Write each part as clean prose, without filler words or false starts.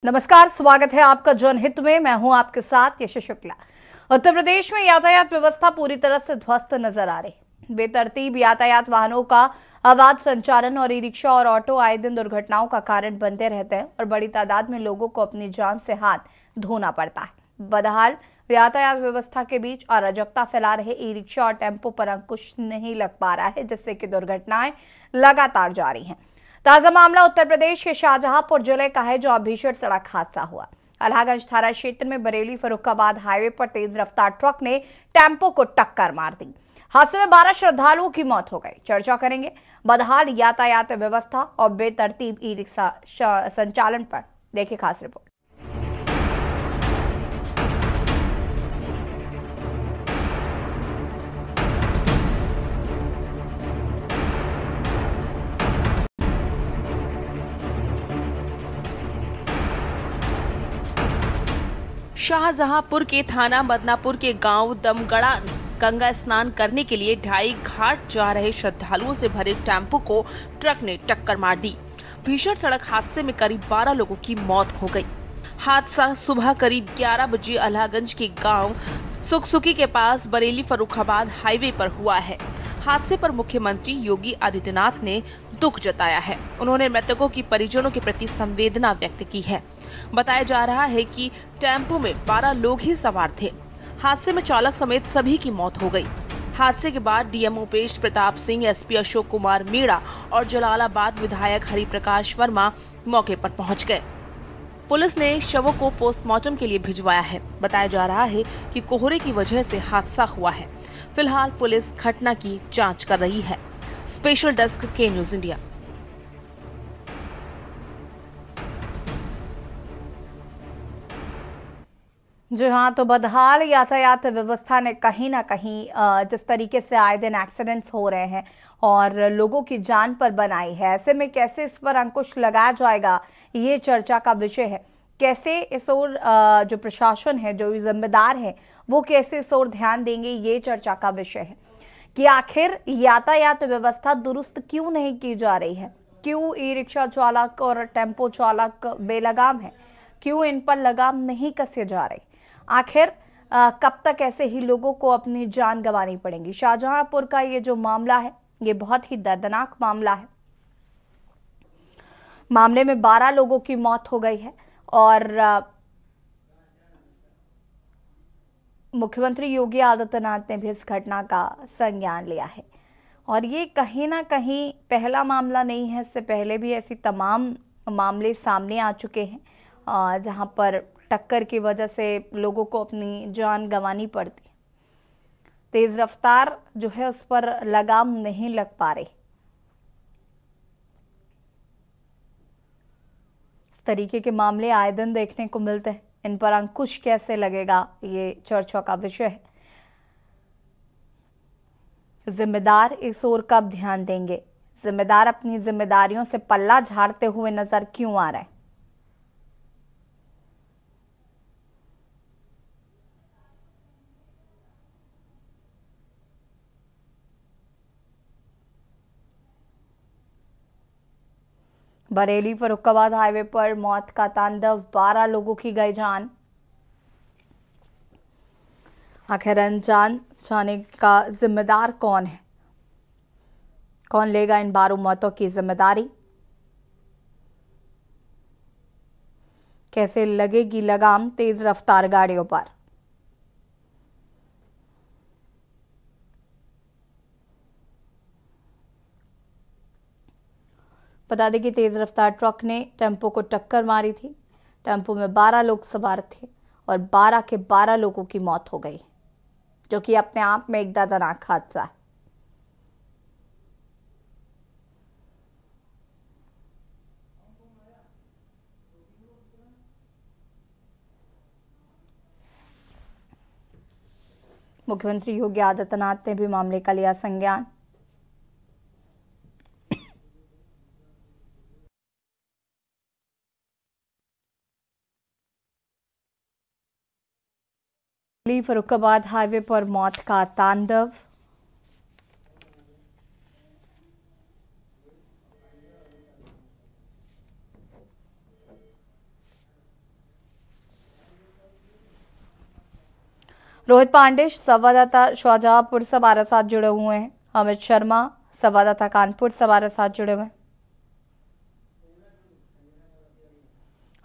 नमस्कार, स्वागत है आपका जनहित में। मैं हूं आपके साथ यश शुक्ला। उत्तर प्रदेश में यातायात व्यवस्था पूरी तरह से ध्वस्त नजर आ रही। बेतरतीब यातायात वाहनों का अवैध संचालन और ई रिक्शा और ऑटो आए दिन दुर्घटनाओं का कारण बनते रहते हैं और बड़ी तादाद में लोगों को अपनी जान से हाथ धोना पड़ता है। बहरहाल यातायात व्यवस्था के बीच अराजकता फैला रहे ई रिक्शा और टेम्पो पर अंकुश नहीं लग पा रहा है, जिससे कि दुर्घटनाएं लगातार जारी हैं। ताजा मामला उत्तर प्रदेश के शाहजहांपुर जिले का है, जहां भीषण सड़क हादसा हुआ। अल्लाहगंज थाना क्षेत्र में बरेली फर्रुखाबाद हाईवे पर तेज रफ्तार ट्रक ने टेम्पो को टक्कर मार दी। हादसे में 12 श्रद्धालुओं की मौत हो गई। चर्चा करेंगे बदहाल यातायात व्यवस्था और बेतरतीब ई रिक्शा संचालन पर। देखिए खास रिपोर्ट। शाहजहांपुर के थाना मदनापुर के गांव दमगड़ा गंगा स्नान करने के लिए ढाई घाट जा रहे श्रद्धालुओं से भरे टेम्पो को ट्रक ने टक्कर मार दी। भीषण सड़क हादसे में करीब 12 लोगों की मौत हो गई। हादसा सुबह करीब 11 बजे अल्लाहगंज के गांव सुखसुकी के पास बरेली फर्रुखाबाद हाईवे पर हुआ है। हादसे पर मुख्यमंत्री योगी आदित्यनाथ ने दुख जताया है। उन्होंने मृतकों की परिजनों के प्रति संवेदना व्यक्त की है। बताया जा रहा है कि टेम्पो में 12 लोग ही सवार थे। हादसे में चालक समेत सभी की मौत हो गई। हादसे के बाद डीएम उपेश प्रताप सिंह, एसपी अशोक कुमार मीणा और जलालाबाद विधायक हरिप्रकाश वर्मा मौके पर पहुंच गए। पुलिस ने शवों को पोस्टमार्टम के लिए भिजवाया है। बताया जा रहा है कि कोहरे की वजह से हादसा हुआ है। फिलहाल पुलिस घटना की जांच कर रही है। स्पेशल डेस्क के न्यूज इंडिया। जी हाँ, तो बदहाल यातायात व्यवस्था ने कहीं ना कहीं जिस तरीके से आए दिन एक्सीडेंट्स हो रहे हैं और लोगों की जान पर बनाई है, ऐसे में कैसे इस पर अंकुश लगाया जाएगा, ये चर्चा का विषय है। कैसे इस ओर जो प्रशासन है, जो जिम्मेदार है, वो कैसे इस ओर ध्यान देंगे, ये चर्चा का विषय है कि आखिर यातायात व्यवस्था दुरुस्त क्यों नहीं की जा रही है। क्यों ई रिक्शा चालक और टेम्पो चालक बेलगाम है, क्यों इन पर लगाम नहीं कसे जा रहे। आखिर कब तक ऐसे ही लोगों को अपनी जान गंवानी पड़ेगी। शाहजहांपुर का ये जो मामला है, ये बहुत ही दर्दनाक मामला है। मामले में 12 लोगों की मौत हो गई है और मुख्यमंत्री योगी आदित्यनाथ ने भी इस घटना का संज्ञान लिया है। और ये कहीं ना कहीं पहला मामला नहीं है, इससे पहले भी ऐसी तमाम मामले सामने आ चुके हैं जहां पर टक्कर की वजह से लोगों को अपनी जान गंवानी पड़ती। तेज रफ्तार जो है उस पर लगाम नहीं लग पा रही। इस तरीके के मामले आए दिन देखने को मिलते हैं। इन पर अंकुश कैसे लगेगा, ये चर्चा का विषय है। जिम्मेदार इस ओर कब ध्यान देंगे, जिम्मेदार अपनी जिम्मेदारियों से पल्ला झाड़ते हुए नजर क्यों आ रहे हैं। बरेली फर्रुखाबाद हाईवे पर मौत का तांडव, 12 लोगों की गई जान। आखिर अनजान जाने का जिम्मेदार कौन है, कौन लेगा इन 12 मौतों की जिम्मेदारी। कैसे लगेगी लगाम तेज रफ्तार गाड़ियों पर। बता दें कि तेज रफ्तार ट्रक ने टेम्पो को टक्कर मारी थी। टेम्पो में 12 लोग सवार थे और 12 के 12 लोगों की मौत हो गई, जो कि अपने आप में एक दर्दनाक हादसा है। मुख्यमंत्री योगी आदित्यनाथ ने भी मामले का लिया संज्ञान। फर्रुखाबाद हाईवे पर मौत का तांडव। रोहित पांडे संवाददाता शाहजहांपुर से हमारे साथ जुड़े हुए हैं। अमित शर्मा संवाददाता कानपुर से हमारे साथ जुड़े हुए हैं।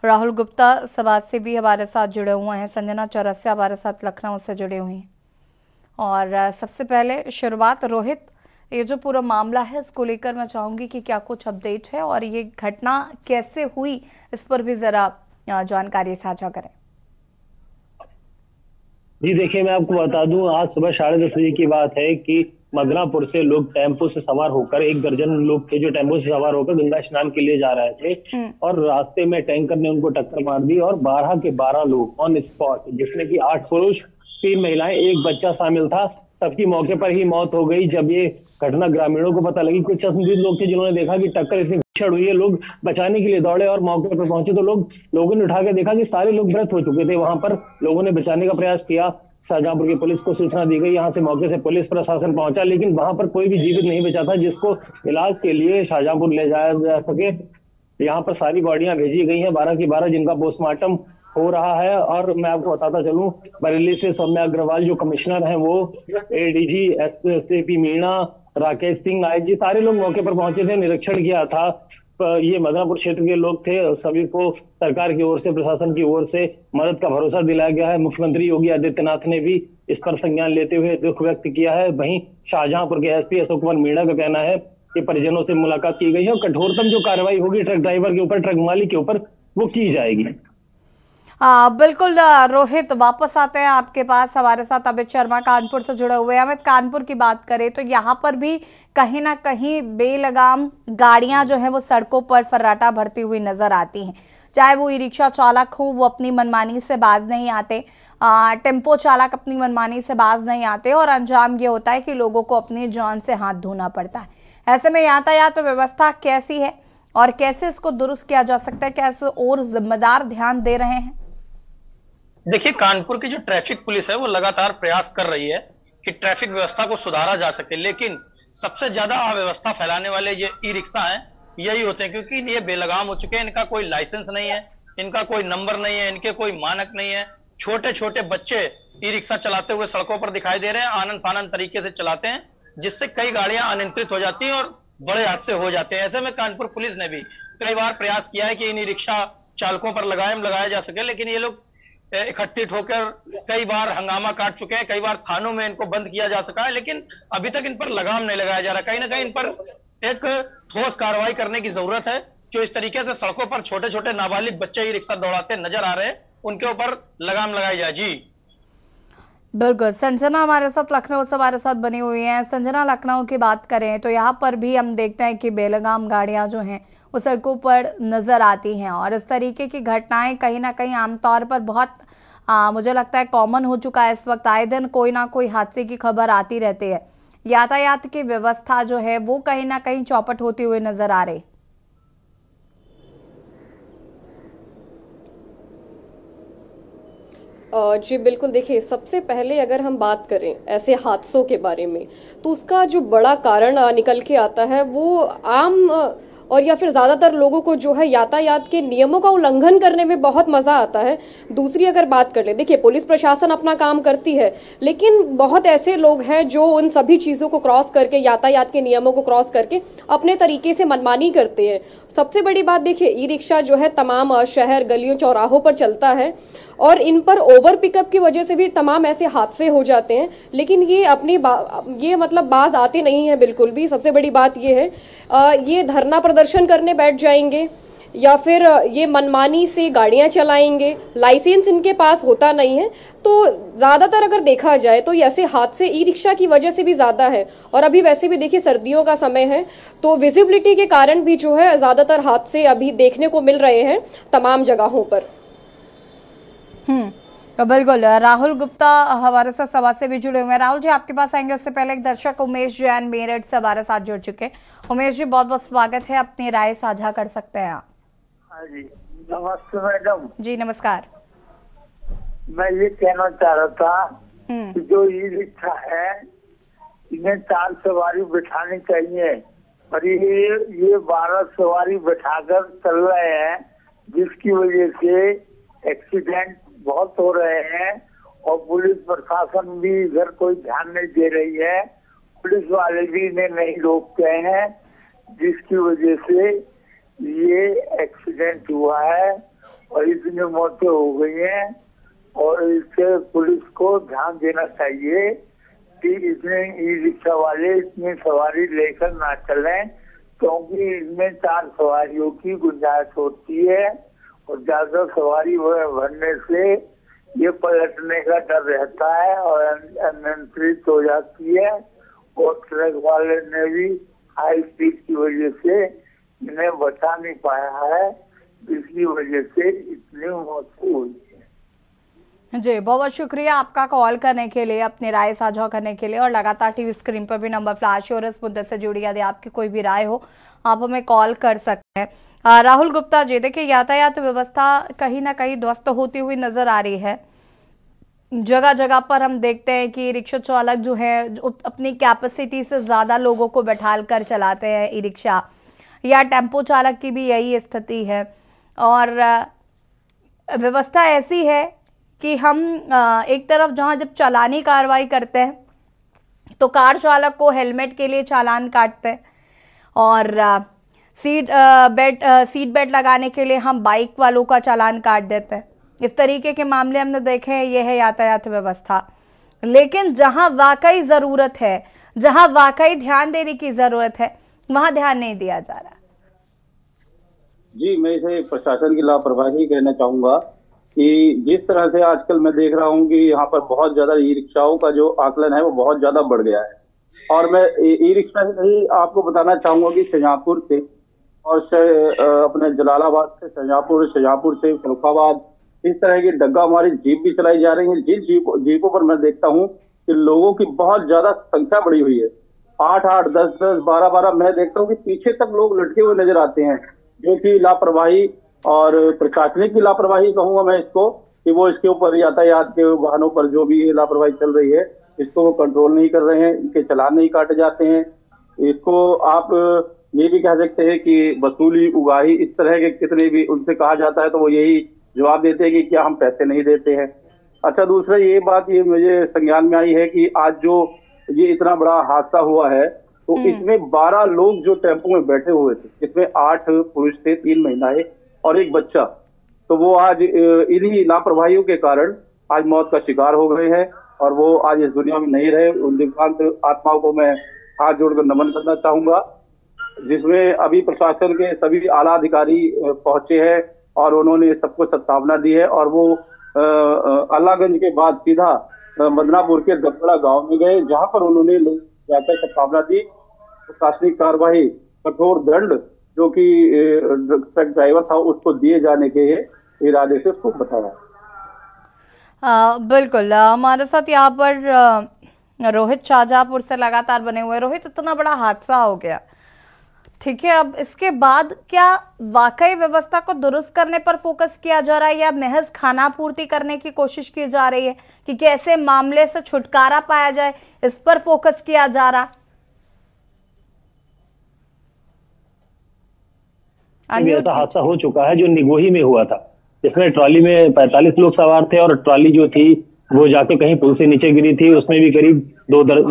राहुल गुप्ता समाज से भी हमारे साथ जुड़े हुए हैं। संजना चौरसिया हमारे साथ लखनऊ से जुड़े हुए हैं। और सबसे पहले शुरुआत रोहित, ये जो पूरा मामला है इसको लेकर मैं चाहूंगी कि क्या कुछ अपडेट है और ये घटना कैसे हुई इस पर भी जरा जानकारी साझा करें। जी देखिए, मैं आपको बता दूं, आज सुबह 10:30 बजे की बात है कि मदनापुर से लोग टेम्पो से सवार होकर, 1 दर्जन लोग थे जो टेम्पो से सवार होकर गंगा स्नान के लिए जा रहे थे और रास्ते में टैंकर ने उनको टक्कर मार दी और 12 के 12 लोग ऑन स्पॉट, जिसमें कि 8 पुरुष 3 महिलाएं 1 बच्चा शामिल था, सबकी मौके पर ही मौत हो गई। जब ये घटना ग्रामीणों को पता लगी, कुछ चश्मदीद लोग थे जिन्होंने देखा कि टक्कर इतनी भीषण हुई है, लोग बचाने के लिए दौड़े और मौके पर पहुंचे तो लोगों ने उठा के देखा कि सारे लोग मृत हो चुके थे। वहां पर लोगों ने बचाने का प्रयास किया, शाहजहांपुर की पुलिस को सूचना दी गई, यहाँ से मौके से पुलिस प्रशासन पहुंचा, लेकिन वहां पर कोई भी जीवित नहीं बचा था जिसको इलाज के लिए शाहजहांपुर ले जाया जा सके। यहाँ पर सारी बॉडियां भेजी गई हैं, 12 की 12, जिनका पोस्टमार्टम हो रहा है। और मैं आपको बताता चलूं, बरेली से सौम्या अग्रवाल जो कमिश्नर हैं, वो एडीजी एसपी मीणा, राकेश सिंह नायक जी, सारे लोग मौके पर पहुंचे थे, निरीक्षण किया था। ये मदनापुर क्षेत्र के लोग थे, सभी को सरकार की ओर से, प्रशासन की ओर से मदद का भरोसा दिलाया गया है। मुख्यमंत्री योगी आदित्यनाथ ने भी इस पर संज्ञान लेते हुए दुख व्यक्त किया है। वहीं शाहजहांपुर के एसपी अशोक कुमार मीणा का कहना है कि परिजनों से मुलाकात की गई है और कठोरतम जो कार्रवाई होगी ट्रक ड्राइवर के ऊपर, ट्रक मालिक के ऊपर, वो की जाएगी। बिल्कुल रोहित, वापस आते हैं आपके पास। हमारे साथ अमित शर्मा कानपुर से जुड़े हुए हैं। अमित, कानपुर की बात करें तो यहाँ पर भी कहीं ना कहीं बेलगाम गाड़ियां जो है वो सड़कों पर फर्राटा भरती हुई नजर आती हैं। चाहे वो ई रिक्शा चालक हो, वो अपनी मनमानी से बाज नहीं आते, टेम्पो चालक अपनी मनमानी से बाज नहीं आते और अंजाम ये होता है कि लोगों को अपनी जान से हाथ धोना पड़ता है। ऐसे में यातायात व्यवस्था कैसी है और कैसे इसको दुरुस्त किया जा सकता है, कैसे और जिम्मेदार ध्यान दे रहे हैं? देखिए, कानपुर की जो ट्रैफिक पुलिस है वो लगातार प्रयास कर रही है कि ट्रैफिक व्यवस्था को सुधारा जा सके, लेकिन सबसे ज्यादा अव्यवस्था फैलाने वाले ये ई रिक्शा हैं, यही होते हैं, क्योंकि ये बेलगाम हो चुके हैं। इनका कोई लाइसेंस नहीं है, इनका कोई नंबर नहीं है, इनके कोई मानक नहीं है। छोटे छोटे बच्चे ई रिक्शा चलाते हुए सड़कों पर दिखाई दे रहे हैं, आनंद फानंद तरीके से चलाते हैं, जिससे कई गाड़ियां अनियंत्रित हो जाती हैं और बड़े हादसे हो जाते हैं। ऐसे में कानपुर पुलिस ने भी कई बार प्रयास किया है कि इन ई रिक्शा चालकों पर लगाया जा सके, लेकिन ये लोग इकट्ठित होकर कई बार हंगामा काट चुके हैं, कई बार थानों में इनको बंद किया जा सका है, लेकिन अभी तक इन पर लगाम नहीं लगाया जा रहा। कहीं ना कहीं इन पर एक ठोस कार्रवाई करने की जरूरत है। जो इस तरीके से सड़कों पर छोटे छोटे नाबालिग बच्चे ही रिक्शा दौड़ाते नजर आ रहे हैं, उनके ऊपर लगाम लगाई जाए। जी बिल्कुल। संजना हमारे साथ लखनऊ से हमारे साथ बनी हुई है। संजना, लखनऊ की बात करें तो यहाँ पर भी हम देखते हैं कि बेलगाम गाड़ियां जो हैं वो सड़कों पर नजर आती हैं और इस तरीके की घटनाएं कहीं ना कहीं आमतौर पर बहुत मुझे लगता है कॉमन हो चुका है। इस वक्त आए दिन कोई ना कोई हादसे की खबर आती रहती है। यातायात की व्यवस्था जो है वो कहीं ना कहीं चौपट होती हुई नजर आ रही। जी बिल्कुल। देखिए, सबसे पहले अगर हम बात करें ऐसे हादसों के बारे में, तो उसका जो बड़ा कारण निकल के आता है वो आम और या फिर ज़्यादातर लोगों को जो है यातायात के नियमों का उल्लंघन करने में बहुत मज़ा आता है। दूसरी अगर बात कर ले, देखिए पुलिस प्रशासन अपना काम करती है, लेकिन बहुत ऐसे लोग हैं जो उन सभी चीज़ों को क्रॉस करके, यातायात के नियमों को क्रॉस करके अपने तरीके से मनमानी करते हैं। सबसे बड़ी बात देखिए, ई रिक्शा जो है तमाम शहर गलियों चौराहों पर चलता है और इन पर ओवर पिकअप की वजह से भी तमाम ऐसे हादसे हो जाते हैं, लेकिन ये अपनी ये मतलब बाज आते नहीं है बिल्कुल भी। सबसे बड़ी बात ये है, ये धरना प्रदर्शन करने बैठ जाएंगे या फिर ये मनमानी से गाड़ियां चलाएंगे, लाइसेंस इनके पास होता नहीं है। तो ज़्यादातर अगर देखा जाए तो ऐसे हादसे ई रिक्शा की वजह से भी ज़्यादा है। और अभी वैसे भी देखिए सर्दियों का समय है, तो विजिबिलिटी के कारण भी जो है ज़्यादातर हादसे अभी देखने को मिल रहे हैं तमाम जगहों पर। बिल्कुल। राहुल गुप्ता हमारे साथ सभा से भी जुड़े हुए हैं। राहुल जी, आपके पास आएंगे उससे पहले एक दर्शक उमेश जैन मेरठ से हमारे साथ जुड़ चुके हैं। उमेश जी, बहुत बहुत स्वागत है, अपनी राय साझा कर सकते हैं आप। हाँ जी, नमस्ते मैडम। जी नमस्कार। मैं ये कहना चाह रहा था कि जो ई रिक्शा है इन्हें 4 सवारी बिठानी चाहिए, और ये 12 सवारी बिठाकर चल रहे हैं, जिसकी वजह से एक्सीडेंट बहुत हो रहे हैं और पुलिस प्रशासन भी इधर कोई ध्यान नहीं दे रही है, पुलिस वाले भी इन्हें नहीं रोकते हैं, जिसकी वजह से ये एक्सीडेंट हुआ है और इतनी मौतें हो गई हैं। और इससे पुलिस को ध्यान देना चाहिए कि इसमें ई रिक्शा वाले इतनी सवारी लेकर ना चलें, क्योंकि इसमें 4 सवारियों की गुंजाइश होती है और ज्यादा सवारी भरने से ये पलटने का डर रहता है और अनियंत्रित हो जाती है। और ट्रक वाले ने भी हाई स्पीड की वजह से इन्हें बचा नहीं पाया है, जिसकी वजह से इतनी मौत हुई है। जी, बहुत बहुत शुक्रिया आपका कॉल करने के लिए, अपनी राय साझा करने के लिए। और लगातार टीवी स्क्रीन पर भी नंबर फ्लैश हो और इस मुद्दे से जुड़ी यदि आपकी कोई भी राय हो आप हमें कॉल कर सकते हैं। राहुल गुप्ता जी, देखिए यातायात व्यवस्था कहीं ना कहीं ध्वस्त होती हुई नजर आ रही है। जगह जगह पर हम देखते हैं कि रिक्शा चालक जो है जो अपनी कैपेसिटी से ज़्यादा लोगों को बैठाल कर चलाते हैं ई रिक्शा, या टेम्पो चालक की भी यही स्थिति है। और व्यवस्था ऐसी है कि हम एक तरफ जहां जब चालानी कार्रवाई करते हैं तो कार चालक को हेलमेट के लिए चालान काटते हैं और सीट बेल्ट लगाने के लिए हम बाइक वालों का चालान काट देते हैं। इस तरीके के मामले हमने देखे हैं। ये है यातायात व्यवस्था। लेकिन जहां वाकई ज़रूरत है, जहां वाकई ध्यान देने की ज़रूरत है, वहां ध्यान नहीं दिया जा रहा। जी, मैं इसे प्रशासन की लापरवाही कहना चाहूंगा कि जिस तरह से आजकल मैं देख रहा हूं कि यहाँ पर बहुत ज्यादा ई रिक्शाओं का जो आकलन है वो बहुत ज्यादा बढ़ गया है। और मैं ई रिक्शा से नहीं आपको बताना चाहूंगा कि शाहजहांपुर से और अपने जलालाबाद से शाहजहांपुर से फर्रुखाबाद, इस तरह की डग्गा मारी जीप भी चलाई जा रही है। जिन जीपों पर मैं देखता हूँ कि लोगों की बहुत ज्यादा संख्या बढ़ी हुई है, 8-8, 10-10, 12-12, मैं देखता हूँ कि पीछे तक लोग लटके हुए नजर आते हैं, जो कि लापरवाही और प्रशासनिक की लापरवाही कहूंगा मैं इसको, कि वो इसके ऊपर यातायात के वाहनों पर जो भी लापरवाही चल रही है इसको वो कंट्रोल नहीं कर रहे हैं, इनके चालान नहीं काटे जाते हैं। इसको आप ये भी कह सकते हैं कि वसूली, उगाही, इस तरह के कितने भी उनसे कहा जाता है तो वो यही जवाब देते हैं कि क्या हम पैसे नहीं देते हैं। अच्छा, दूसरा ये बात ये मुझे संज्ञान में आई है कि आज जो ये इतना बड़ा हादसा हुआ है तो इसमें 12 लोग जो टेम्पो में बैठे हुए थे, इसमें 8 पुरुष थे, 3 महिलाएं और एक बच्चा, तो वो आज इन्हीं लापरवाहियों के कारण आज मौत का शिकार हो गए हैं और वो आज इस दुनिया में नहीं रहे। उन दिव्यांग आत्माओं को मैं हाथ जोड़कर नमन करना चाहूंगा, जिसमें अभी प्रशासन के सभी आला अधिकारी पहुंचे हैं और उन्होंने सबको सद्भावना दी है। और वो अल्लाहगंज के बाद सीधा मदनापुर के दबगड़ा गांव में गए, जहां पर उन्होंने लोग जाकर सद्भावना दी। प्रशासनिक कार्रवाई, कठोर दंड जो कि ट्रक ड्राइवर था उसको दिए जाने के इरादे से उसको बताया। बिल्कुल, हमारे साथ यहाँ पर रोहित शाहजहांपुर से लगातार बने हुए। रोहित, इतना बड़ा हादसा हो गया, ठीक है, अब इसके बाद क्या वाकई व्यवस्था को दुरुस्त करने पर फोकस किया जा रहा है या महज खानापूर्ति करने की कोशिश की जा रही है कि कैसे मामले से छुटकारा पाया जाए, इस पर फोकस किया जा रहा? ऐसा हादसा हो चुका है जो निगोही में हुआ था, इसमें ट्रॉली में 45 लोग सवार थे और ट्रॉली जो थी वो जाके कहीं पुल से नीचे गिरी थी। उसमें भी करीब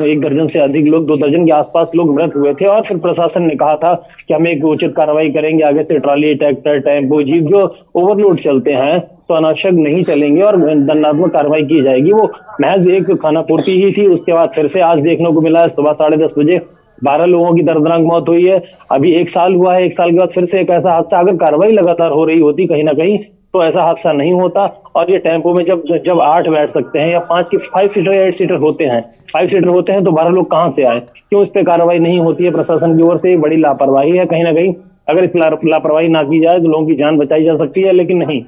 1 दर्जन से अधिक लोग, 2 दर्जन के आसपास लोग मृत हुए थे। और फिर प्रशासन ने कहा था कि हम एक उचित कार्रवाई करेंगे, आगे से ट्रॉली, ट्रैक्टर, टेम्पो, जीप जो ओवरलोड चलते हैं स्वनाशक नहीं चलेंगे और दंडात्मक कार्रवाई की जाएगी। वो महज एक खानापूर्ति ही थी। उसके बाद फिर से आज देखने को मिला है सुबह 10:30 बजे 12 लोगों की दर्दनाक मौत हुई है। अभी 1 साल हुआ है, 1 साल के बाद फिर से एक ऐसा हादसा। अगर कार्रवाई लगातार हो रही होती कहीं ना कहीं तो ऐसा हादसा नहीं होता। और ये टेम्पो में जब 8 बैठ सकते हैं या 5 सीटर या 8 सीटर होते हैं, 5 सीटर होते हैं तो 12 लोग कहां से आए? क्यों इस पे कार्रवाई नहीं होती है प्रशासन की ओर से? बड़ी लापरवाही है कहीं ना कहीं। अगर इस लापरवाही ना की जाए तो लोगों की जान बचाई जा सकती है, लेकिन नहीं।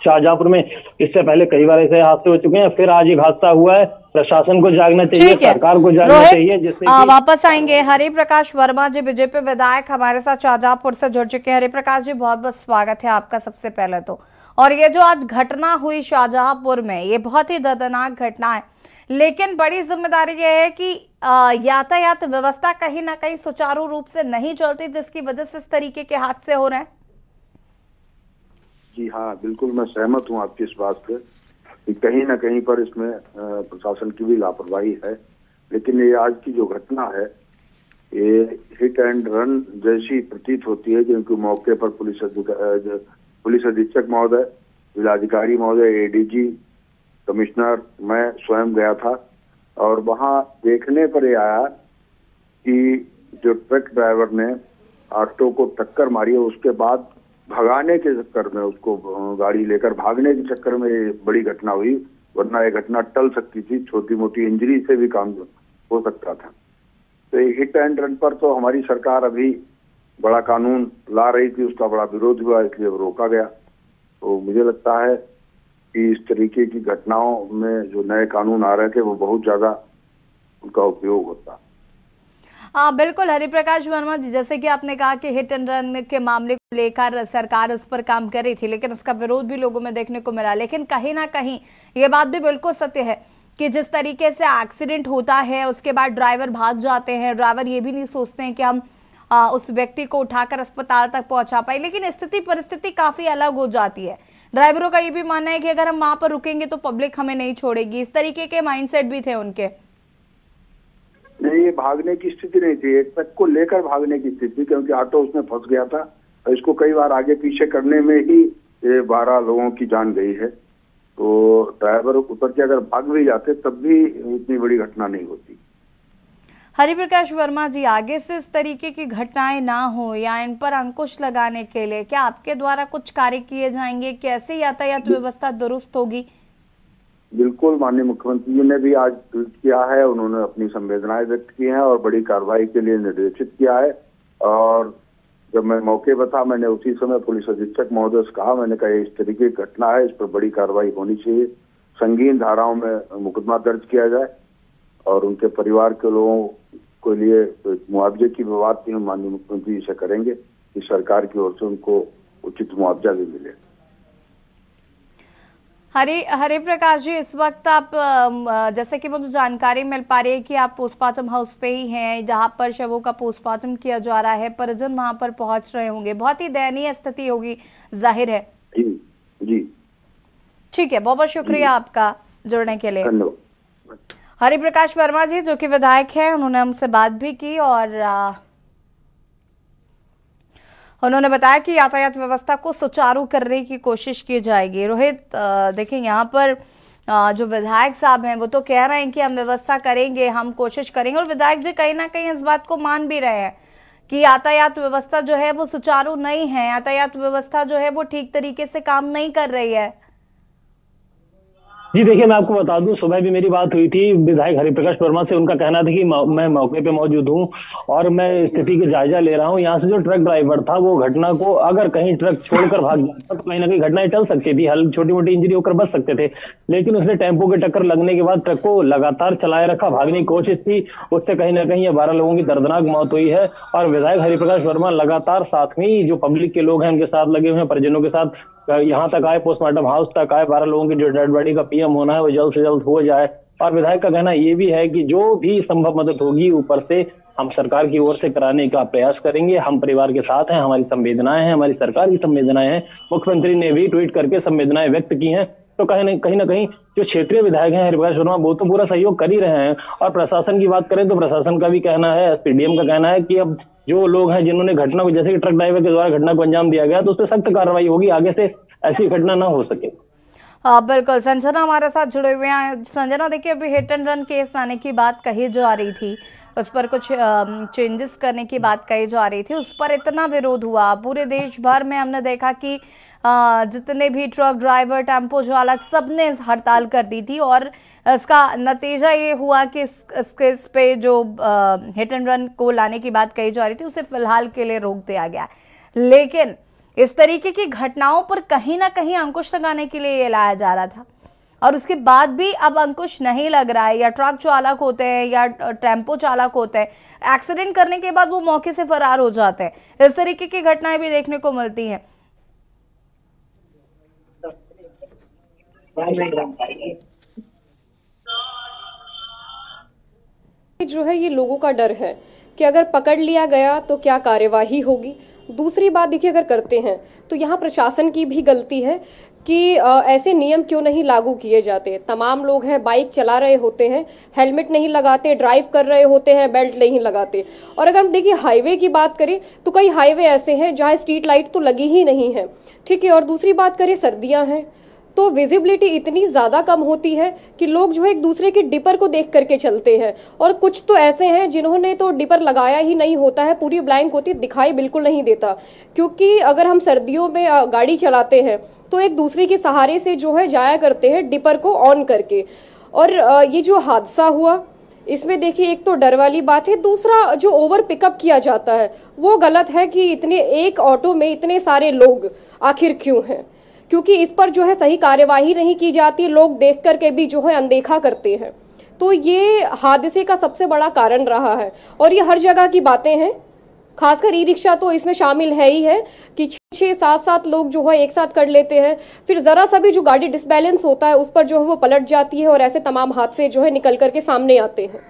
शाहजहांपुर में इससे पहले कई बार ऐसे हादसे हो चुके हैं, फिर आज एक हादसा हुआ है। प्रशासन को जागना चाहिए, सरकार को जागना चाहिए। जिससे वापस आएंगे हरि प्रकाश वर्मा जी, बीजेपी विधायक हमारे साथ शाहजहांपुर से जुड़ चुके हैं। हरि प्रकाश जी, बहुत बहुत स्वागत है आपका सबसे पहले तो। और ये जो आज घटना हुई शाहजहांपुर में, ये बहुत ही दर्दनाक घटना है, लेकिन बड़ी जिम्मेदारी ये है कि यातायात व्यवस्था कहीं ना कहीं सुचारू रूप से नहीं चलती, जिसकी वजह से इस तरीके के हादसे हो रहे हैं। जी हाँ, बिल्कुल मैं सहमत हूँ आपकी इस बात से। कि कहीं ना कहीं पर इसमें प्रशासन की भी लापरवाही है। लेकिन ये आज की जो घटना है ये हिट एंड रन जैसी प्रतीत होती है, क्योंकि मौके पर पुलिस अधीक्षक महोदय, जिलाधिकारी महोदय, एडीजी, कमिश्नर, मैं स्वयं गया था और वहां देखने पर ये आया कि जो ट्रक ड्राइवर ने ऑटो को टक्कर मारी है, उसके बाद भगाने के चक्कर में, उसको गाड़ी लेकर भागने के चक्कर में ये बड़ी घटना हुई, वरना ये घटना टल सकती थी, छोटी मोटी इंजरी से भी काम हो सकता था। तो ये हिट एंड रन पर तो हमारी सरकार अभी बड़ा कानून ला रही थी, उसका बड़ा विरोध हुआ, इसलिए रोका गया। तो मुझे लगता है कि इस तरीके की घटनाओं में जो नए कानून आ रहे थे वो बहुत ज्यादा उनका उपयोग होता। हाँ बिल्कुल हरिप्रकाश वर्मा जी, जैसे कि आपने कहा कि हिट एंड रन के मामले को लेकर सरकार उस पर काम कर रही थी, लेकिन उसका विरोध भी लोगों में देखने को मिला। लेकिन कहीं ना कहीं ये बात भी बिल्कुल सत्य है कि जिस तरीके से एक्सीडेंट होता है उसके बाद ड्राइवर भाग जाते हैं, ड्राइवर ये भी नहीं सोचते हैं कि हम उस व्यक्ति को उठाकर अस्पताल तक पहुंचा पाए, लेकिन स्थिति परिस्थिति काफी अलग हो जाती है। ड्राइवरों का ये भी मानना है कि अगर हम वहां पर रुकेंगे तो पब्लिक हमें नहीं छोड़ेगी, इस तरीके के माइंडसेट भी थे उनके। नहीं, ये भागने की स्थिति नहीं थी, एक ट्रक को लेकर भागने की स्थिति, क्योंकि ऑटो उसमें फंस गया था और इसको कई बार आगे पीछे करने में ही 12 लोगों की जान गई है। तो ड्राइवर उतर के अगर भाग भी जाते तब भी इतनी बड़ी घटना नहीं होती। हरिप्रकाश वर्मा जी, आगे से इस तरीके की घटनाएं ना हो या इन पर अंकुश लगाने के लिए क्या आपके द्वारा कुछ कार्य किए जाएंगे? कैसे यातायात व्यवस्था दुरुस्त होगी? बिल्कुल, माननीय मुख्यमंत्री जी ने भी आज ट्वीट किया है, उन्होंने अपनी संवेदनाएं व्यक्त की हैं और बड़ी कार्रवाई के लिए निर्देशित किया है। और जब मैं मौके पर था, मैंने उसी समय पुलिस अधीक्षक महोदय से कहा, मैंने कहा इस तरीके की घटना है, इस पर बड़ी कार्रवाई होनी चाहिए, संगीन धाराओं में मुकदमा दर्ज किया जाए और उनके परिवार के लोगों के लिए मुआवजे की बात भी हम माननीय मुख्यमंत्री जी से करेंगे कि सरकार की ओर से उनको उचित मुआवजा भी मिले। हरिप्रकाश जी, इस वक्त आप जैसे कि मुझे जानकारी मिल पा रही है कि आप पोस्टमार्टम हाउस पे ही हैं, जहां पर शवों का पोस्टमार्टम किया जा रहा है, परिजन वहां पर पहुंच रहे होंगे, बहुत ही दयनीय स्थिति होगी जाहिर है। जी ठीक है, बहुत बहुत शुक्रिया आपका जुड़ने के लिए। धन्यवाद। हरिप्रकाश वर्मा जी जो कि विधायक है, उन्होंने हमसे बात भी की और उन्होंने बताया कि यातायात व्यवस्था को सुचारू करने की कोशिश की जाएगी। रोहित, देखिए यहाँ पर जो विधायक साहब हैं वो तो कह रहे हैं कि हम व्यवस्था करेंगे, हम कोशिश करेंगे, और विधायक जी कहीं ना कहीं इस बात को मान भी रहे हैं कि यातायात व्यवस्था जो है वो सुचारू नहीं है, यातायात व्यवस्था जो है वो ठीक तरीके से काम नहीं कर रही है। जी देखिए, मैं आपको बता दूं, सुबह भी मेरी बात हुई थी विधायक हरिप्रकाश वर्मा से। उनका कहना था कि मैं मौके पे मौजूद हूं और मैं स्थिति की जायजा ले रहा हूं। यहाँ से जो ट्रक ड्राइवर था वो घटना को, अगर कहीं ट्रक छोड़कर भाग जाता तो कहीं ना कहीं घटनाएं टल सकती थी, छोटी मोटी इंजरी होकर बच सकते थे, लेकिन उसने टेम्पो के टक्कर लगने के बाद ट्रक को लगातार चलाए रखा, भागने की कोशिश थी, उससे कहीं ना कहीं 12 लोगों की दर्दनाक मौत हुई है। और विधायक हरिप्रकाश वर्मा लगातार साथ में जो पब्लिक के लोग हैं उनके साथ लगे हुए हैं, परिजनों के साथ यहाँ तक आए, पोस्टमार्टम हाउस तक आए, 12 लोगों की जो डेड बॉडी का पीएम होना है वो जल्द से जल्द हो जाए। और विधायक का कहना ये भी है कि जो भी संभव मदद होगी ऊपर से हम सरकार की ओर से कराने का प्रयास करेंगे। हम परिवार के साथ हैं, हमारी संवेदनाएं हैं, हमारी सरकार की संवेदनाएं हैं। मुख्यमंत्री ने भी ट्वीट करके संवेदनाएं व्यक्त की हैं। तो कहीं ना कहीं जो क्षेत्रीय विधायक हैं हरिप्रकाश वर्मा वो तो पूरा सहयोग कर ही रहे हैं। और प्रशासन की बात करें तो प्रशासन का भी कहना है, एसपीडीएम का कहना है कि अब जो लोग हैं जिन्होंने घटना को, जैसे कि ट्रक ड्राइवर के द्वारा घटना को अंजाम दिया गया, तो उस पर सख्त कार्रवाई होगी, आगे से ऐसी घटना ना हो सके। बिल्कुल, संजना हमारे साथ जुड़े हुए हैं। संजना, देखिए अभी हिट एंड रन केस आने की बात कही जा रही थी, उस पर कुछ चेंजेस करने की बात कही जा रही थी, उस पर इतना विरोध हुआ पूरे देश भर में। हमने देखा कि जितने भी ट्रक ड्राइवर, टेम्पो चालक, सबने हड़ताल कर दी थी और इसका नतीजा ये हुआ कि इस केस पे जो हिट एंड रन को लाने की बात कही जा रही थी उसे फिलहाल के लिए रोक दिया गया। लेकिन इस तरीके की घटनाओं पर कहीं ना कहीं अंकुश लगाने के लिए ये लाया जा रहा था और उसके बाद भी अब अंकुश नहीं लग रहा है। या ट्रक चालक होते हैं या टेम्पो चालक होते हैं, एक्सीडेंट करने के बाद वो मौके से फरार हो जाते हैं। इस तरीके की घटनाएं भी देखने को मिलती हैं। जो है ये लोगों का डर है कि अगर पकड़ लिया गया तो क्या कार्यवाही होगी। दूसरी बात देखिए, अगर करते हैं तो यहाँ प्रशासन की भी गलती है कि ऐसे नियम क्यों नहीं लागू किए जाते। तमाम लोग हैं, बाइक चला रहे होते हैं, हेलमेट नहीं लगाते, ड्राइव कर रहे होते हैं, बेल्ट नहीं लगाते। और अगर हम देखिए हाईवे की बात करें तो कई हाईवे ऐसे हैं जहां स्ट्रीट लाइट तो लगी ही नहीं है, ठीक है। और दूसरी बात करें, सर्दियां हैं तो विजिबिलिटी इतनी ज़्यादा कम होती है कि लोग जो है एक दूसरे के डिपर को देख करके चलते हैं। और कुछ तो ऐसे हैं जिन्होंने तो डिपर लगाया ही नहीं होता है, पूरी ब्लैंक होती है, दिखाई बिल्कुल नहीं देता। क्योंकि अगर हम सर्दियों में गाड़ी चलाते हैं तो एक दूसरे के सहारे से जो है जाया करते हैं डिपर को ऑन करके। और ये जो हादसा हुआ इसमें देखिए एक तो डर वाली बात है, दूसरा जो ओवर पिकअप किया जाता है वो गलत है कि इतने एक ऑटो में इतने सारे लोग आखिर क्यों हैं, क्योंकि इस पर जो है सही कार्यवाही नहीं की जाती, लोग देख करके भी जो है अनदेखा करते हैं। तो ये हादसे का सबसे बड़ा कारण रहा है। और ये हर जगह की बातें हैं, खासकर ई रिक्शा तो इसमें शामिल है ही है कि 6-7 लोग जो है एक साथ कर लेते हैं, फिर जरा सा भी जो गाड़ी डिसबैलेंस होता है उस पर जो है वो पलट जाती है और ऐसे तमाम हादसे जो है निकल करके सामने आते हैं।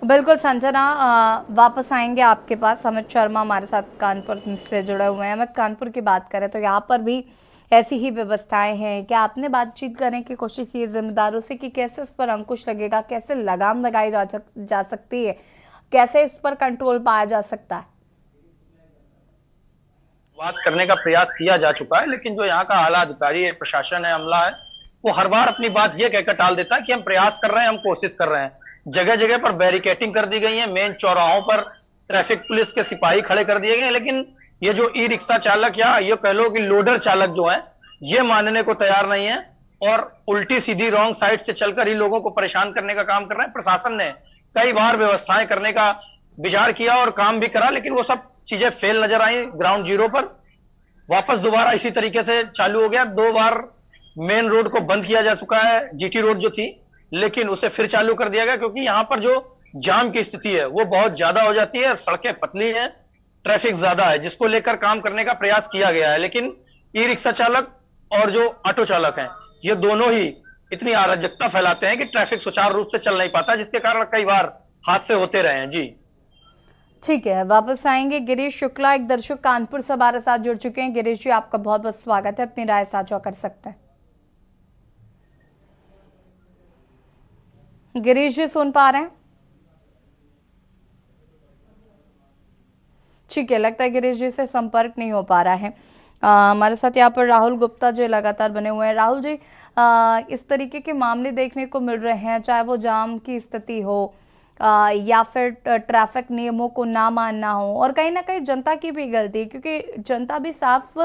बिल्कुल संजना, वापस आएंगे आपके पास। अमित शर्मा हमारे साथ कानपुर से जुड़े हुए हैं। अमित, कानपुर की बात करें तो यहाँ पर भी ऐसी ही व्यवस्थाएं हैं क्या? आपने बातचीत करने की कोशिश की जिम्मेदारों से कि कैसे इस पर अंकुश लगेगा, कैसे लगाम लगाई जा सकती है, कैसे इस पर कंट्रोल पाया जा सकता है? बात करने का प्रयास किया जा चुका है, लेकिन जो यहाँ का आला अधिकारी है, प्रशासन है, अमला है, वो हर बार अपनी बात ये कहकर टाल देता है कि हम प्रयास कर रहे हैं, हम कोशिश कर रहे हैं। जगह जगह पर बैरिकेटिंग कर दी गई है, मेन चौराहों पर ट्रैफिक पुलिस के सिपाही खड़े कर दिए गए, लेकिन ये जो ई रिक्शा चालक या ये कह लो कि लोडर चालक जो है ये मानने को तैयार नहीं है और उल्टी सीधी रॉन्ग साइड से चलकर ही लोगों को परेशान करने का काम कर रहे हैं। प्रशासन ने कई बार व्यवस्थाएं करने का विचार किया और काम भी करा, लेकिन वो सब चीजें फेल नजर आई। ग्राउंड जीरो पर वापस दोबारा इसी तरीके से चालू हो गया। 2 बार मेन रोड को बंद किया जा चुका है, जीटी रोड जो थी, लेकिन उसे फिर चालू कर दिया गया क्योंकि यहां पर जो जाम की स्थिति है वो बहुत ज्यादा हो जाती है, सड़कें पतली हैं, ट्रैफिक ज्यादा है, जिसको लेकर काम करने का प्रयास किया गया है। लेकिन ई रिक्शा चालक और जो ऑटो चालक हैं ये दोनों ही इतनी अराजकता फैलाते हैं कि ट्रैफिक सुचारू रूप से चल नहीं पाता, जिसके कारण कई बार हादसे होते रहे हैं। जी ठीक है, वापस आएंगे। गिरीश शुक्ला, एक दर्शक कानपुर से हमारे साथ जुड़ चुके हैं। गिरीश जी, आपका बहुत बहुत स्वागत है, अपनी राय साझा कर सकते हैं। गिरीश जी सुन पा रहे हैं? ठीक है, लगता है गिरीश जी से संपर्क नहीं हो पा रहा है। हमारे साथ यहाँ पर राहुल गुप्ता जो लगातार बने हुए हैं। राहुल जी, इस तरीके के मामले देखने को मिल रहे हैं, चाहे वो जाम की स्थिति हो या फिर ट्रैफिक नियमों को ना मानना हो, और कहीं ना कहीं जनता की भी गलती है क्योंकि जनता भी साफ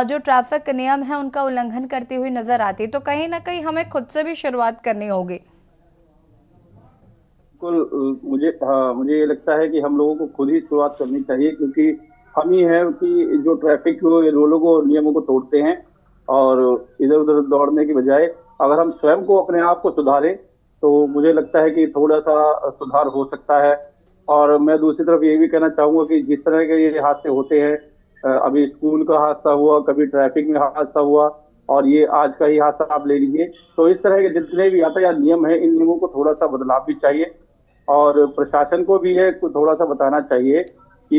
जो ट्रैफिक नियम है उनका उल्लंघन करती हुई नजर आती है। तो कहीं ना कहीं हमें खुद से भी शुरुआत करनी होगी। मुझे ये लगता है कि हम लोगों को खुद ही शुरुआत करनी चाहिए, क्योंकि हम ही हैं कि जो ट्रैफिक रूलों को नियमों को तोड़ते हैं और इधर उधर दौड़ने की बजाय अगर हम स्वयं को अपने आप को सुधारें तो मुझे लगता है कि थोड़ा सा सुधार हो सकता है। और मैं दूसरी तरफ ये भी कहना चाहूंगा कि जिस तरह के ये हादसे होते हैं, अभी स्कूल का हादसा हुआ, कभी ट्रैफिक में हादसा हुआ और ये आज का ही हादसा आप ले लीजिए, तो इस तरह के जितने भी यातायात नियम है इन नियमों को थोड़ा सा बदलाव भी चाहिए। और प्रशासन को भी है थोड़ा सा बताना चाहिए कि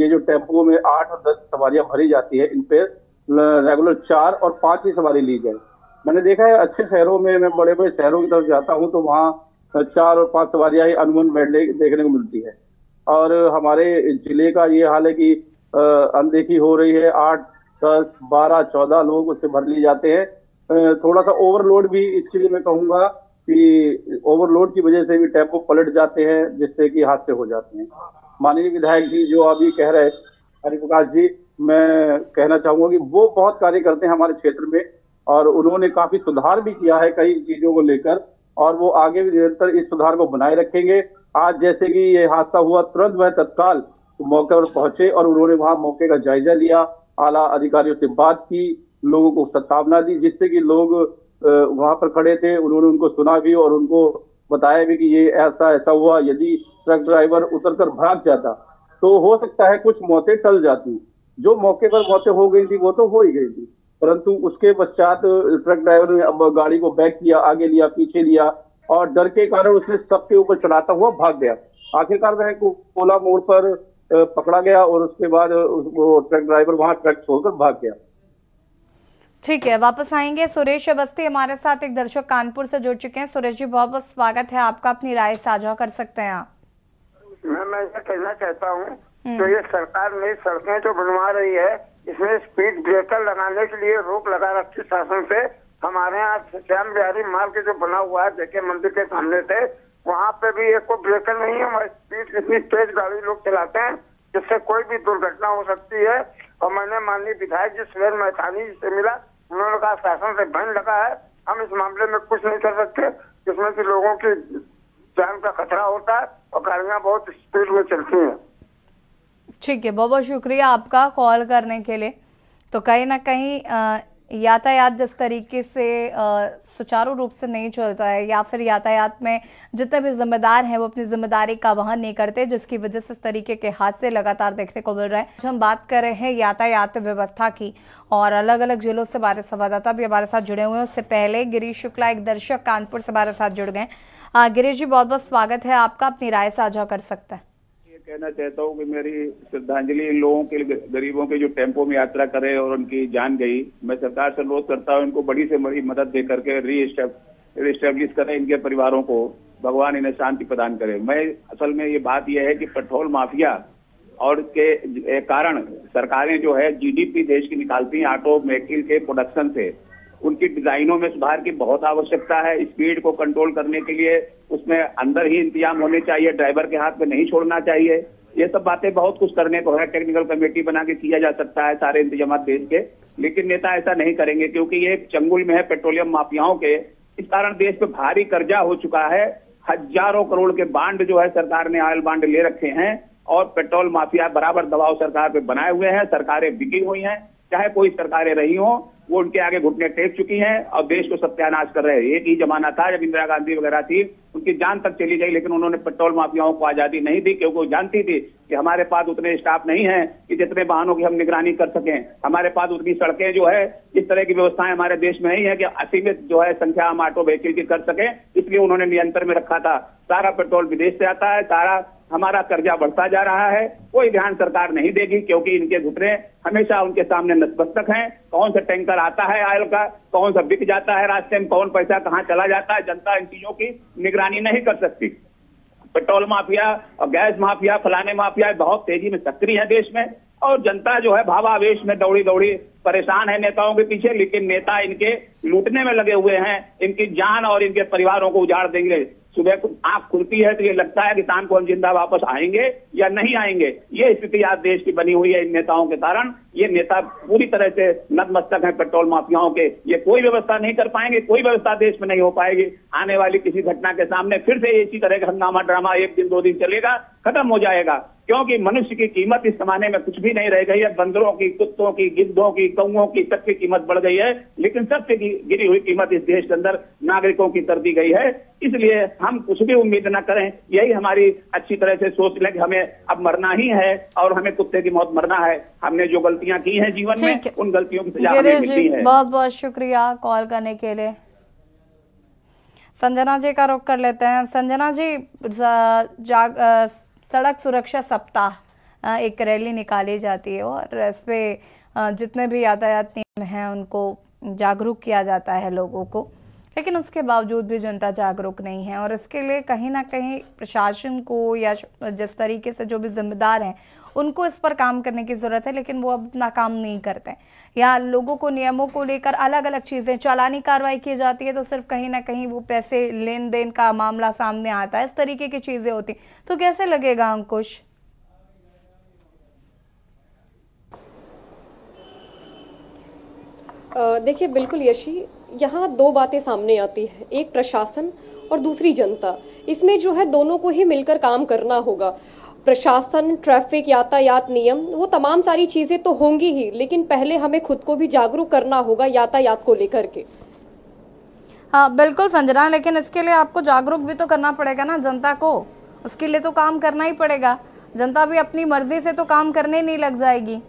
ये जो टेम्पो में 8 और 10 सवारियां भरी जाती है, इन पे रेगुलर 4 और 5 ही सवारी ली जाए। मैंने देखा है अच्छे शहरों में, मैं बड़े बड़े शहरों की तरफ जाता हूं तो वहाँ 4 और 5 सवारियां ही अनुमन बैठने देखने को मिलती है। और हमारे जिले का ये हाल है कि अनदेखी हो रही है, 8, 10, 12, 14 लोग उससे भर लिए जाते हैं। थोड़ा सा ओवरलोड भी इस चीज में कहूंगा कि ओवरलोड की वजह से भी टेम्पो पलट जाते हैं, जिससे कि हादसे हो जाते हैं। माननीय विधायक जी जो अभी कह रहे हरिप्रकाश जी, मैं कहना चाहूंगा कि वो बहुत कार्य करते हैं हमारे क्षेत्र में और उन्होंने काफी सुधार भी किया है कई चीजों को लेकर, और वो आगे भी निरंतर इस सुधार को बनाए रखेंगे। आज जैसे कि ये हादसा हुआ, तुरंत वह तत्काल मौके पर पहुंचे और उन्होंने वहां मौके का जायजा लिया, आला अधिकारियों से बात की, लोगों को सत्तावना दी, जिससे कि लोग वहां पर खड़े थे, उन्होंने उनको सुना भी और उनको बताया भी कि ये ऐसा ऐसा हुआ। यदि ट्रक ड्राइवर उतरकर भाग जाता तो हो सकता है कुछ मौतें टल जाती। जो मौके पर मौतें हो गई थी वो तो हो ही गई थी, परंतु उसके पश्चात ट्रक ड्राइवर ने अब गाड़ी को बैक किया, आगे लिया, पीछे लिया और डर के कारण उसने सबके ऊपर चढ़ाता हुआ भाग गया। आखिरकार वह कोला मोड़ पर पकड़ा गया और उसके बाद वो ट्रक ड्राइवर वहां ट्रक छोड़कर भाग गया। ठीक है, वापस आएंगे। सुरेश अवस्थी हमारे साथ एक दर्शक कानपुर से जुड़ चुके हैं। सुरेश जी, बहुत बहुत स्वागत है आपका, अपनी राय साझा कर सकते हैं आप। मैं ये कहना चाहता हूँ तो ये सरकार नई सड़कें जो बनवा रही है, इसमें स्पीड ब्रेकर लगाने के लिए रोक लगा रखी शासन से। हमारे यहाँ श्याम बिहारी मार्ग जो बना हुआ है, देखे मंदिर के सामने से, वहाँ पे भी एक को ब्रेकर नहीं है। स्पीड इतनी तेज गाड़ी लोग चलाते हैं जिससे कोई भी दुर्घटना हो सकती है। और मैंने माननीय विधायक जी सुरेश मैथानी से मिला, उन्होंने कहा शासन से बैन लगा है, हम इस मामले में कुछ नहीं कर सकते, जिसमें कि लोगों की जान का खतरा होता है और गाड़ियां बहुत स्पीड में चलती हैं। ठीक है, बहुत बहुत शुक्रिया आपका कॉल करने के लिए। तो कहीं ना कहीं यातायात जिस तरीके से सुचारू रूप से नहीं चलता है, या फिर यातायात में जितने भी जिम्मेदार हैं वो अपनी जिम्मेदारी का वहन नहीं करते, जिसकी वजह से इस तरीके के हादसे लगातार देखने को मिल रहे हैं। हम बात कर रहे हैं यातायात व्यवस्था की, और अलग अलग जिलों से हमारे संवाददाता भी हमारे साथ जुड़े हुए हैं। उससे पहले गिरीश शुक्ला एक दर्शक कानपुर से हमारे साथ जुड़ गए। गिरीश जी, बहुत बहुत स्वागत है आपका, अपनी राय साझा कर सकते हैं। कहना चाहता हूँ कि मेरी श्रद्धांजलि इन लोगों के, गरीबों के जो टेम्पो में यात्रा करे और उनकी जान गई। मैं सरकार से अनुरोध करता हूँ इनको बड़ी से बड़ी मदद दे करके रीएस्टेब्लिश करें इनके परिवारों को, भगवान इन्हें शांति प्रदान करे। मैं असल में ये बात यह है कि पेट्रोल माफिया और के कारण सरकारें जो है जीडीपी देश की निकालती हैं ऑटोमोबाइल के प्रोडक्शन से। उनकी डिजाइनों में सुधार की बहुत आवश्यकता है। स्पीड को कंट्रोल करने के लिए उसमें अंदर ही इंतजाम होने चाहिए, ड्राइवर के हाथ में नहीं छोड़ना चाहिए। ये सब बातें बहुत कुछ करने को है, टेक्निकल कमेटी बना के किया जा सकता है सारे इंतजाम देश के, लेकिन नेता ऐसा नहीं करेंगे क्योंकि ये चंगुल में है पेट्रोलियम माफियाओं के। इस कारण देश पे भारी कर्जा हो चुका है। हजारों करोड़ के बांड जो है सरकार ने ऑयल बांड ले रखे हैं और पेट्रोल माफिया बराबर दबाव सरकार पे बनाए हुए हैं। सरकारें बिकी हुई हैं, चाहे कोई सरकारें रही हो, वो उनके आगे घुटने टेक चुकी हैं और देश को सत्यानाश कर रहे हैं। एक ही जमाना था जब इंदिरा गांधी वगैरह थी, उनकी जान तक चली गई, लेकिन उन्होंने पेट्रोल माफियाओं को आजादी नहीं दी, क्योंकि वो जानती थी कि हमारे पास उतने स्टाफ नहीं है कि जितने वाहनों की हम निगरानी कर सकें। हमारे पास उतनी सड़कें जो है, इस तरह की व्यवस्थाएं हमारे देश में नहीं है कि असीमित जो है संख्या हम ऑटो व्हीकल की कर सकें, इसलिए उन्होंने नियंत्रण में रखा था। सारा पेट्रोल विदेश से आता है, सारा हमारा कर्जा बढ़ता जा रहा है। कोई ध्यान सरकार नहीं देगी क्योंकि इनके घुटने हमेशा उनके सामने नतमस्तक हैं। कौन सा टैंकर आता है ऑयल का, कौन सा बिक जाता है रास्ते में, कौन पैसा कहाँ चला जाता है, जनता इन चीजों की निगरानी नहीं कर सकती। पेट्रोल माफिया और गैस माफिया, फलाने माफिया बहुत तेजी में सक्रिय है देश में, और जनता जो है भावावेश में दौड़ी दौड़ी परेशान है नेताओं के पीछे, लेकिन नेता इनके लूटने में लगे हुए हैं। इनकी जान और इनके परिवारों को उजाड़ देंगे। सुबह आंख खुलती है तो ये लगता है कि शाम को हम जिंदा वापस आएंगे या नहीं आएंगे। ये स्थिति आज देश की बनी हुई है इन नेताओं के कारण। ये नेता पूरी तरह से नतमस्तक हैं पेट्रोल माफियाओं के। ये कोई व्यवस्था नहीं कर पाएंगे, कोई व्यवस्था देश में नहीं हो पाएगी। आने वाली किसी घटना के सामने फिर से इसी तरह का हंगामा ड्रामा 1 दिन 2 दिन चलेगा, खत्म हो जाएगा, क्योंकि मनुष्य की कीमत इस जमाने में कुछ भी नहीं रह गई है। बंदरों की, कुत्तों की, गिद्धों की, कौओं की, सबकी कीमत बढ़ गई है, लेकिन सबसे गिरी हुई कीमत इस देश के अंदर नागरिकों की कर दी गई है। इसलिए हम कुछ भी उम्मीद न करें, यही हमारी अच्छी तरह से सोच लें कि हमें अब मरना ही है और हमें कुत्ते की मौत मरना है। हमने जो गलतियां की हैं जीवन में, उन गलतियों की सजा हमें मिलती है। बहुत बहुत शुक्रिया कॉल करने के लिए। संजना जी का रुख कर लेते हैं। संजना जी, सड़क सुरक्षा सप्ताह एक रैली निकाली जाती है और इस पे जितने भी यातायात नियम हैं उनको जागरूक किया जाता है लोगों को, लेकिन उसके बावजूद भी जनता जागरूक नहीं है। और इसके लिए कहीं ना कहीं प्रशासन को या जिस तरीके से जो भी जिम्मेदार हैं उनको इस पर काम करने की ज़रूरत है, लेकिन वो अपना काम नहीं करते हैं। या लोगों को नियमों को लेकर अलग अलग चीज़ें, चालानी कार्रवाई की जाती है तो सिर्फ कहीं ना कहीं वो पैसे लेन देन का मामला सामने आता है, इस तरीके की चीज़ें होती। तो कैसे लगेगा अंकुश? देखिए, बिल्कुल यशी, यहाँ 2 बातें सामने आती है, एक प्रशासन और दूसरी जनता। इसमें जो है दोनों को ही मिलकर काम करना होगा। प्रशासन, ट्रैफिक, यातायात नियम, वो तमाम सारी चीज़ें तो होंगी ही, लेकिन पहले हमें खुद को भी जागरूक करना होगा यातायात को लेकर के। हाँ बिल्कुल संजना, लेकिन इसके लिए आपको जागरूक भी तो करना पड़ेगा ना जनता को। उसके लिए तो काम करना ही पड़ेगा। जनता भी अपनी मर्जी से तो काम करने नहीं लग जाएगी।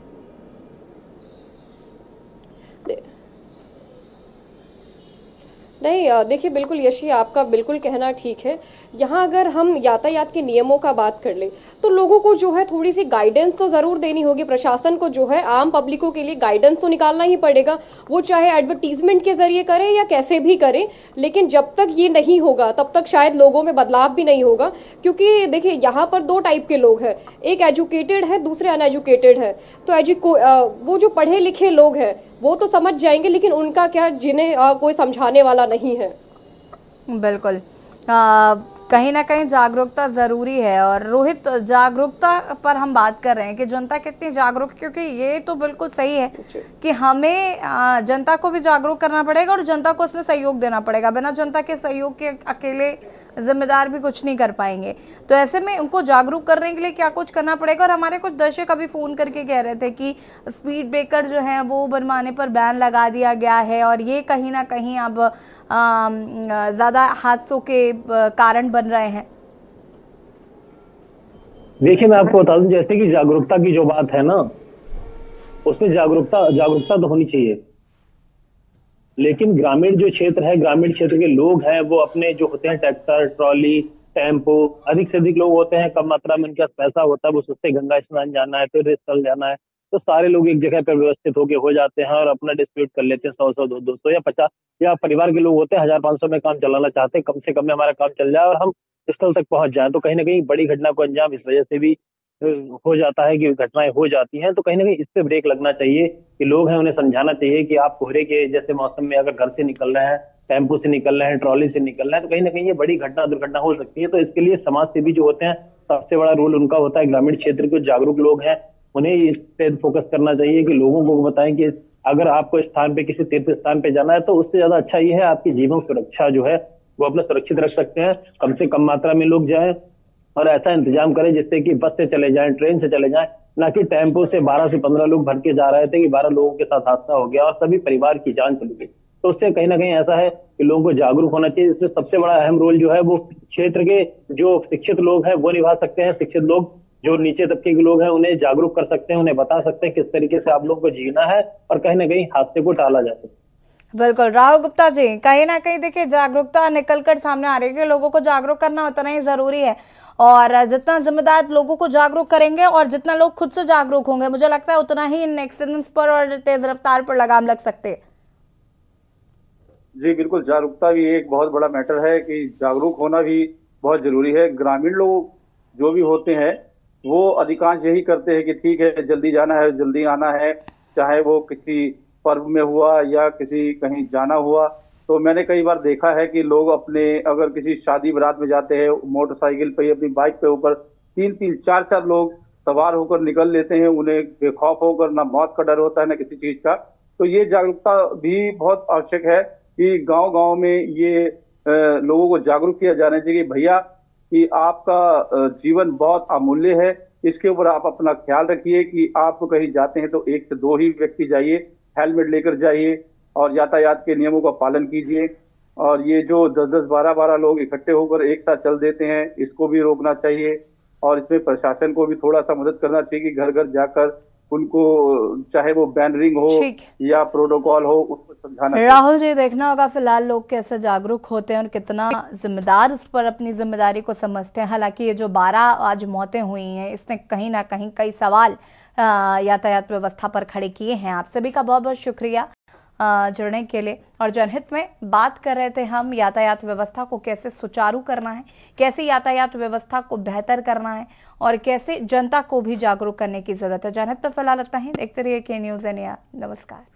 नहीं, देखिए बिल्कुल यशी, आपका बिल्कुल कहना ठीक है। यहाँ अगर हम यातायात के नियमों का बात कर ले तो लोगों को जो है थोड़ी सी गाइडेंस तो जरूर देनी होगी। प्रशासन को जो है आम पब्लिकों के लिए गाइडेंस तो निकालना ही पड़ेगा, वो चाहे एडवर्टीजमेंट के जरिए करे या कैसे भी करे। लेकिन जब तक ये नहीं होगा तब तक शायद लोगों में बदलाव भी नहीं होगा, क्योंकि देखिए यहाँ पर दो टाइप के लोग हैं, एक एजुकेटेड है, दूसरे अनएजुकेटेड है। तो वो जो पढ़े लिखे लोग हैं वो तो समझ जाएंगे, लेकिन उनका क्या, जिन्हें कोई समझाने वाला नहीं है। बिल्कुल, कहीं ना कहीं जागरूकता ज़रूरी है। और रोहित, जागरूकता पर हम बात कर रहे हैं कि जनता कितनी जागरूक, क्योंकि ये तो बिल्कुल सही है कि हमें जनता को भी जागरूक करना पड़ेगा और जनता को इसमें सहयोग देना पड़ेगा। बिना जनता के सहयोग के अकेले जिम्मेदार भी कुछ नहीं कर पाएंगे। तो ऐसे में उनको जागरूक करने के लिए क्या कुछ करना पड़ेगा। और हमारे कुछ दर्शक अभी फ़ोन करके कह रहे थे कि स्पीड ब्रेकर जो है वो बनवाने पर बैन लगा दिया गया है और ये कहीं ना कहीं अब ज़्यादा हादसों के कारण बन रहे हैं। देखिए, मैं आपको बता दूं, जैसे कि जागरूकता की जो बात है ना, उसमें जागरूकता तो होनी चाहिए, लेकिन ग्रामीण जो क्षेत्र है, ग्रामीण क्षेत्र के लोग हैं, वो अपने जो होते हैं ट्रैक्टर, ट्रॉली, टेम्पो, अधिक से अधिक लोग होते हैं, कम मात्रा में उनके पास पैसा होता है, वो सोचते गंगा स्नान जाना है, फिर स्थल जाना है, तो सारे लोग एक जगह पर व्यवस्थित होकर हो जाते हैं और अपना डिस्प्यूट कर लेते हैं। 100 200 या 50, या परिवार के लोग होते हैं 1000-500 में काम चलाना चाहते हैं, कम से कम में हमारा काम चल जाए और हम स्थल तक पहुंच जाए। तो कहीं ना कहीं बड़ी घटना को अंजाम इस वजह से भी हो जाता है कि घटनाएं हो जाती हैं। तो कहीं ना कहीं इस पे ब्रेक लगना चाहिए कि लोग हैं, उन्हें समझाना चाहिए कि आप कोहरे के जैसे मौसम में अगर घर से निकल रहे हैं, टेम्पो से निकल रहे हैं, ट्रॉली से निकल रहे हैं, तो कहीं ना कहीं ये बड़ी घटना दुर्घटना हो सकती है। तो इसके लिए समाज सेवी जो होते हैं, सबसे बड़ा रोल उनका होता है। ग्रामीण क्षेत्र के जागरूक लोग हैं, उन्हें इस पे फोकस करना चाहिए कि लोगों को बताएं कि अगर आपको स्थान पे, किसी तीर्थ स्थान पे जाना है, तो उससे ज्यादा अच्छा ये है आपकी जीवन सुरक्षा जो है वो अपना सुरक्षित रख सकते हैं। कम से कम मात्रा में लोग जाएं और ऐसा इंतजाम करें जिससे कि बस से चले जाएं, ट्रेन से चले जाएं, ना कि टेम्पो से 12 से 15 लोग भर के जा रहे थे कि 12 लोगों के साथ हादसा हो गया और सभी परिवार की जान चली गई। तो उससे कहीं ना कहीं ऐसा है कि लोगों को जागरूक होना चाहिए। इसमें सबसे बड़ा अहम रोल जो है वो क्षेत्र के जो शिक्षित लोग हैं वो निभा सकते हैं। शिक्षित लोग, जो नीचे तबके के लोग हैं, उन्हें जागरूक कर सकते हैं, उन्हें बता सकते हैं किस तरीके से आप लोगों को जीना है और कहीं ना कहीं हादसे को टाला जा सकता है। बिल्कुल राहुल गुप्ता जी, कहीं ना कहीं देखिए जागरूकता निकलकर सामने आ रही है कि लोगों को जागरूक करना उतना ही जरूरी है। और जितना जिम्मेदार लोगों को जागरूक करेंगे और जितना लोग खुद से जागरूक होंगे, मुझे लगता है उतना ही इन एक्सीडेंट्स पर और तेज रफ्तार पर लगाम लग सकते हैं। जी बिल्कुल, जागरूकता भी एक बहुत बड़ा मैटर है कि जागरूक होना भी बहुत जरूरी है। ग्रामीण लोग जो भी होते हैं वो अधिकांश यही करते हैं कि ठीक है, जल्दी जाना है, जल्दी आना है, चाहे वो किसी पर्व में हुआ या किसी कहीं जाना हुआ। तो मैंने कई बार देखा है कि लोग अपने, अगर किसी शादी बारात में जाते हैं, मोटरसाइकिल पे, अपनी बाइक पे ऊपर 3-3 4-4 लोग सवार होकर निकल लेते हैं। उन्हें बेखौफ होकर, ना मौत का डर होता है ना किसी चीज का। तो ये जागरूकता भी बहुत आवश्यक है कि गांव-गांव में ये लोगों को जागरूक किया जाना चाहिए कि भैया कि आपका जीवन बहुत अमूल्य है, इसके ऊपर आप अपना ख्याल रखिए कि आप कहीं जाते हैं तो 1 से 2 ही व्यक्ति जाइए, हेलमेट लेकर जाइए और यातायात के नियमों का पालन कीजिए। और ये जो 10-10 12-12 लोग इकट्ठे होकर एक साथ चल देते हैं, इसको भी रोकना चाहिए। और इसमें प्रशासन को भी थोड़ा सा मदद करना चाहिए कि घर घर जाकर उनको, चाहे वो बैनरिंग हो या प्रोटोकॉल हो, उसको समझाना। राहुल जी, देखना होगा फिलहाल लोग कैसे जागरूक होते हैं और कितना जिम्मेदार इस पर अपनी जिम्मेदारी को समझते हैं। हालांकि ये जो 12 आज मौतें हुई हैं, इसने कहीं ना कहीं कई सवाल यातायात व्यवस्था पर खड़े किए हैं। आप सभी का बहुत बहुत शुक्रिया जुड़ने के लिए। और जनहित में बात कर रहे थे हम, यातायात व्यवस्था को कैसे सुचारू करना है, कैसे यातायात व्यवस्था को बेहतर करना है और कैसे जनता को भी जागरूक करने की जरूरत है। जनहित पर फिलहाल इतना ही। देखते रहिए के न्यूज़ इंडिया। नमस्कार।